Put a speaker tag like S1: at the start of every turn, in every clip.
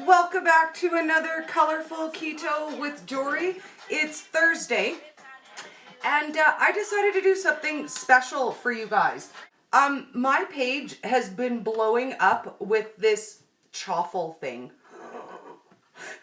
S1: Welcome back to another colorful keto with Dori. It's Thursday, and I decided to do something special for you guys. My page has been blowing up with this chaffle thing.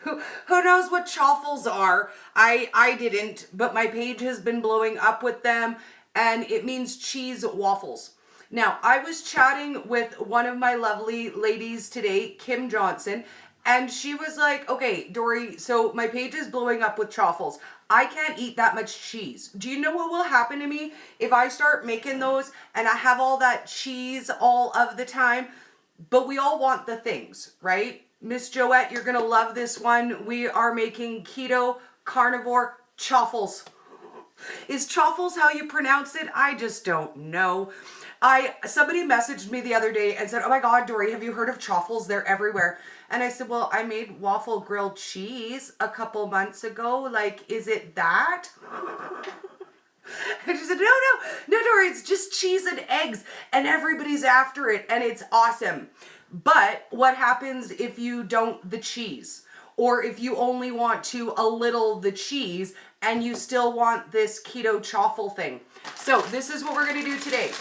S1: Who knows what chaffles are? I didn't, but my page has been blowing up with them, and it means cheese waffles. Now, I was chatting with one of my lovely ladies today, Kim Johnson, and she was like, okay, Dori, so my page is blowing up with chaffles. I can't eat that much cheese. Do you know what will happen to me if I start making those and I have all that cheese all of the time? But we all want the things, right? Miss Joette, you're going to love this one. We are making Keto Carnivore Chaffles. Is chaffles how you pronounce it? I just don't know. Somebody messaged me the other day and said, oh my God, Dori, have you heard of chaffles? They're everywhere. And I said, well, I made waffle grilled cheese a couple months ago. Like, is it that? And she said, no, Dori, it's just cheese and eggs and everybody's after it and it's awesome. But what happens if you don't the cheese? Or if you only want to a little the cheese and you still want this keto chaffle thing? So this is what we're going to do today.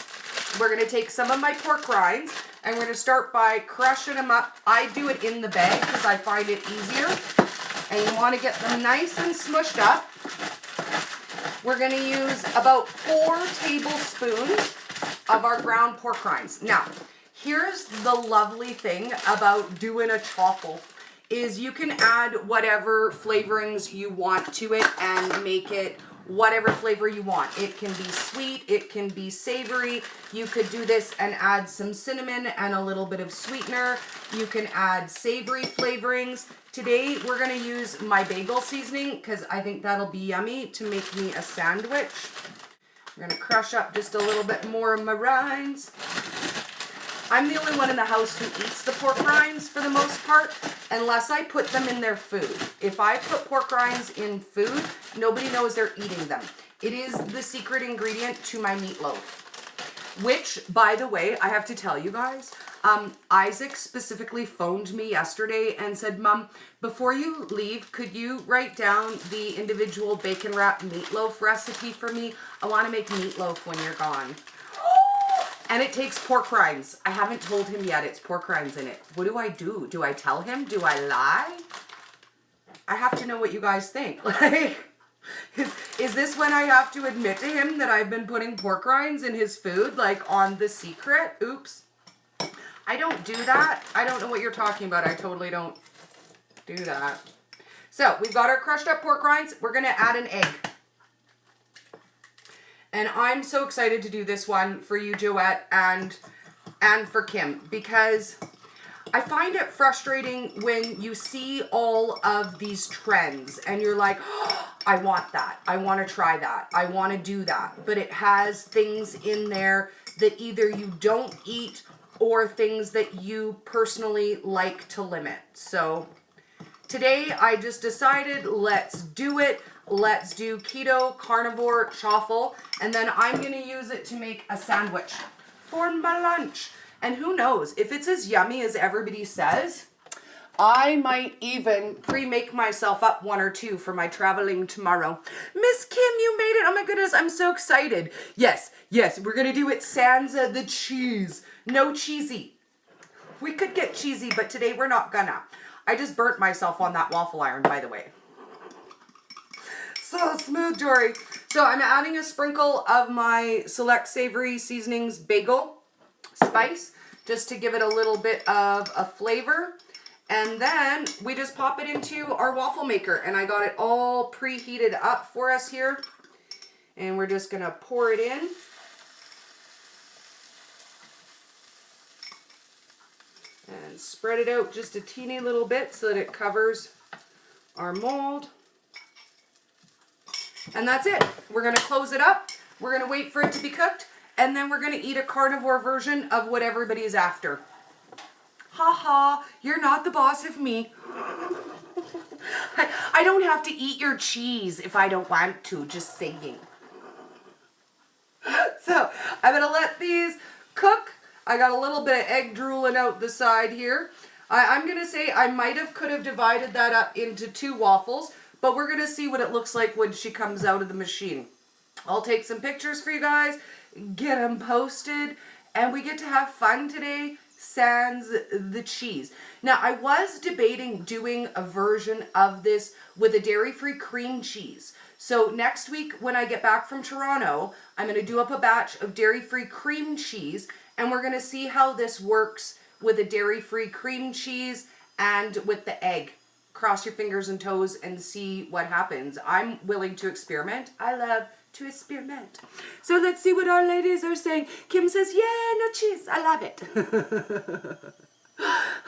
S1: We're going to take some of my pork rinds and we're going to start by crushing them up. I do it in the bag because I find it easier. And you want to get them nice and smushed up. We're going to use about 4 tablespoons of our ground pork rinds. Now, here's the lovely thing about doing a chaffle is you can add whatever flavorings you want to it and make it whatever flavor you want. It can be sweet, it can be savory. You could do this and add some cinnamon and a little bit of sweetener. You can add savory flavorings. Today we're going to use my bagel seasoning because I think that'll be yummy to make me a sandwich. We're going to crush up just a little bit more of my rinds. I'm the only one in the house who eats the pork rinds for the most part, unless I put them in their food. If I put pork rinds in food, nobody knows they're eating them. It is the secret ingredient to my meatloaf. Which, by the way, I have to tell you guys, Isaac specifically phoned me yesterday and said, Mom, before you leave, could you write down the individual bacon wrap meatloaf recipe for me? I want to make meatloaf when you're gone. And it takes pork rinds. I haven't told him yet it's pork rinds in it. What do? Do I tell him? Do I lie? I have to know what you guys think. Like, is this when I have to admit to him that I've been putting pork rinds in his food, like on The Secret? Oops. I don't do that. I don't know what you're talking about. I totally don't do that. So we've got our crushed up pork rinds. We're going to add an egg. And I'm so excited to do this one for you, Joette, and for Kim, because I find it frustrating when you see all of these trends and you're like, oh, I want that. I want to try that. I want to do that. But it has things in there that either you don't eat or things that you personally like to limit. So today I just decided, let's do it. Let's do Keto Carnivore Chaffle, and then I'm going to use it to make a sandwich for my lunch. And who knows, if it's as yummy as everybody says, I might even pre-make myself up 1 or 2 for my traveling tomorrow. Miss Kim, you made it. Oh my goodness, I'm so excited. Yes, we're going to do it Sansa the cheese. No cheesy. We could get cheesy, but today we're not gonna. I just burnt myself on that waffle iron, by the way. So smooth, Dori. So I'm adding a sprinkle of my Select Savory Seasonings bagel spice just to give it a little bit of a flavor. And then we just pop it into our waffle maker. And I got it all preheated up for us here. And we're just going to pour it in. And spread it out just a teeny little bit so that it covers our mold. And that's it. We're going to close it up. We're going to wait for it to be cooked. And then we're going to eat a carnivore version of what everybody's after. Ha ha, you're not the boss of me. I don't have to eat your cheese if I don't want to, just saying. So I'm going to let these cook. I got a little bit of egg drooling out the side here. I'm going to say I could have divided that up into 2 waffles, but we're going to see what it looks like when she comes out of the machine. I'll take some pictures for you guys, get them posted, and we get to have fun today, sans the cheese. Now, I was debating doing a version of this with a dairy-free cream cheese. So next week when I get back from Toronto, I'm going to do up a batch of dairy-free cream cheese, and we're going to see how this works with a dairy-free cream cheese and with the egg. Cross your fingers and toes and see what happens. I'm willing to experiment. I love to experiment. So let's see what our ladies are saying. Kim says, yeah, no cheese. I love it.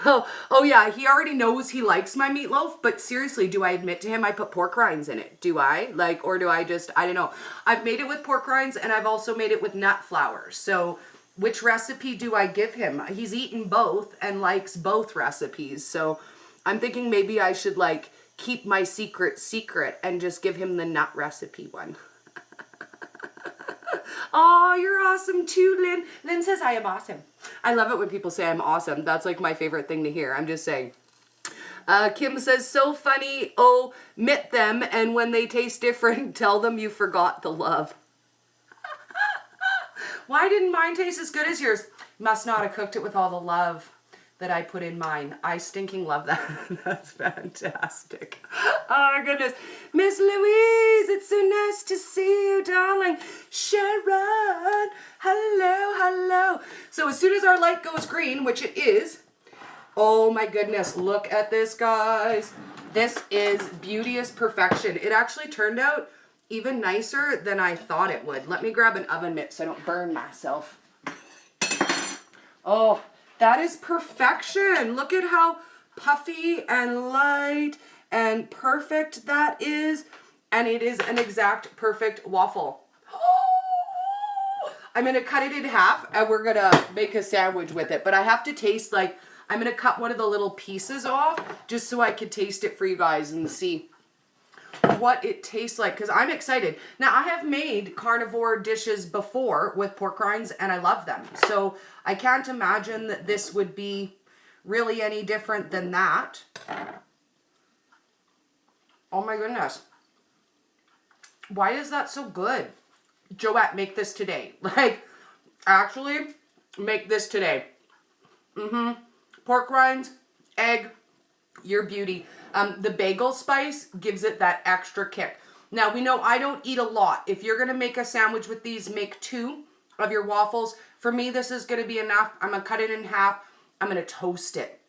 S1: Oh yeah, he already knows he likes my meatloaf, but seriously, do I admit to him I put pork rinds in it? Do I? Or do I just, I don't know. I've made it with pork rinds and I've also made it with nut flour. So which recipe do I give him? He's eaten both and likes both recipes. So I'm thinking maybe I should keep my secret and just give him the nut recipe one. Oh, you're awesome too, Lynn. Lynn says I am awesome. I love it when people say I'm awesome. That's my favorite thing to hear. I'm just saying. Kim says, so funny. Omit them, and when they taste different, tell them you forgot the love. Why didn't mine taste as good as yours? Must not have cooked it with all the love that I put in mine. I stinking love that. That's fantastic. Oh my goodness. Miss Louise, it's so nice to see you, darling. Sharon, hello, hello. So as soon as our light goes green, which it is, oh my goodness, look at this, guys. This is beauteous perfection. It actually turned out even nicer than I thought it would. Let me grab an oven mitt so I don't burn myself. Oh, that is perfection. Look at how puffy and light and perfect that is. And it is an exact perfect waffle. I'm going to cut it in half and we're going to make a sandwich with it. But I have to taste I'm going to cut one of the little pieces off just so I could taste it for you guys and see what it tastes like, because I'm excited. Now, I have made carnivore dishes before with pork rinds and I love them. So I can't imagine that this would be really any different than that. Oh my goodness. Why is that so good? Joette, make this today. Actually, make this today. Pork rinds, egg, your beauty. The bagel spice gives it that extra kick. Now, we know I don't eat a lot. If you're going to make a sandwich with these, make 2 of your waffles. For me, this is going to be enough. I'm going to cut it in half. I'm going to toast it.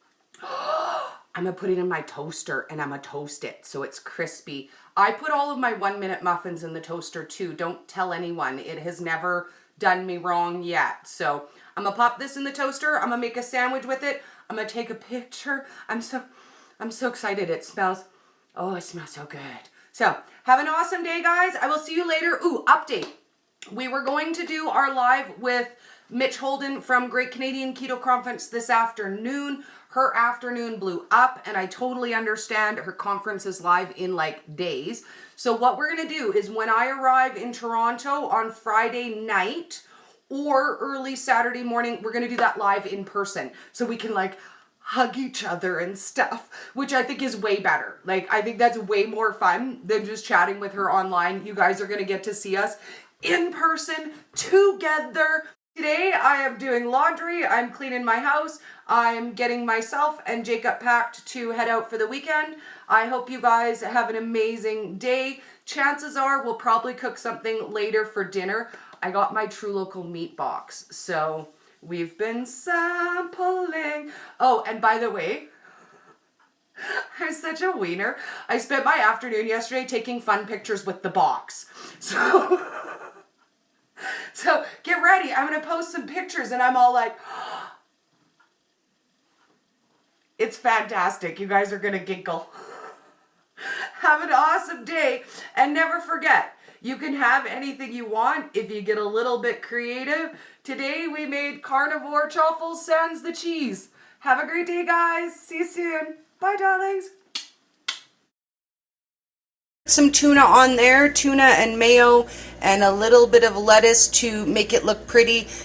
S1: I'm going to put it in my toaster and I'm going to toast it so it's crispy. I put all of my 1-minute muffins in the toaster too. Don't tell anyone. It has never done me wrong yet. So I'm going to pop this in the toaster. I'm going to make a sandwich with it. I'm going to take a picture. I'm so excited. It smells so good. So have an awesome day, guys. I will see you later. Ooh, update. We were going to do our live with Mitch Holden from Great Canadian Keto Conference this afternoon. Her afternoon blew up and I totally understand her conference is live in days. So what we're going to do is when I arrive in Toronto on Friday night or early Saturday morning, we're going to do that live in person so we can hug each other and stuff, which I think is way better. I think that's way more fun than just chatting with her online. You guys are going to get to see us in person together. Today I am doing laundry, I'm cleaning my house, I'm getting myself and Jacob packed to head out for the weekend. I hope you guys have an amazing day. Chances are we'll probably cook something later for dinner. I got my True Local meat box, so we've been sampling. Oh, and by the way, I'm such a wiener. I spent my afternoon yesterday taking fun pictures with the box. So get ready. I'm going to post some pictures and I'm all it's fantastic. You guys are going to giggle. Have an awesome day. And never forget, you can have anything you want if you get a little bit creative. Today we made carnivore chaffle sans the cheese. Have a great day, guys. See you soon. Bye, darlings. Some tuna on there, tuna and mayo and a little bit of lettuce to make it look pretty.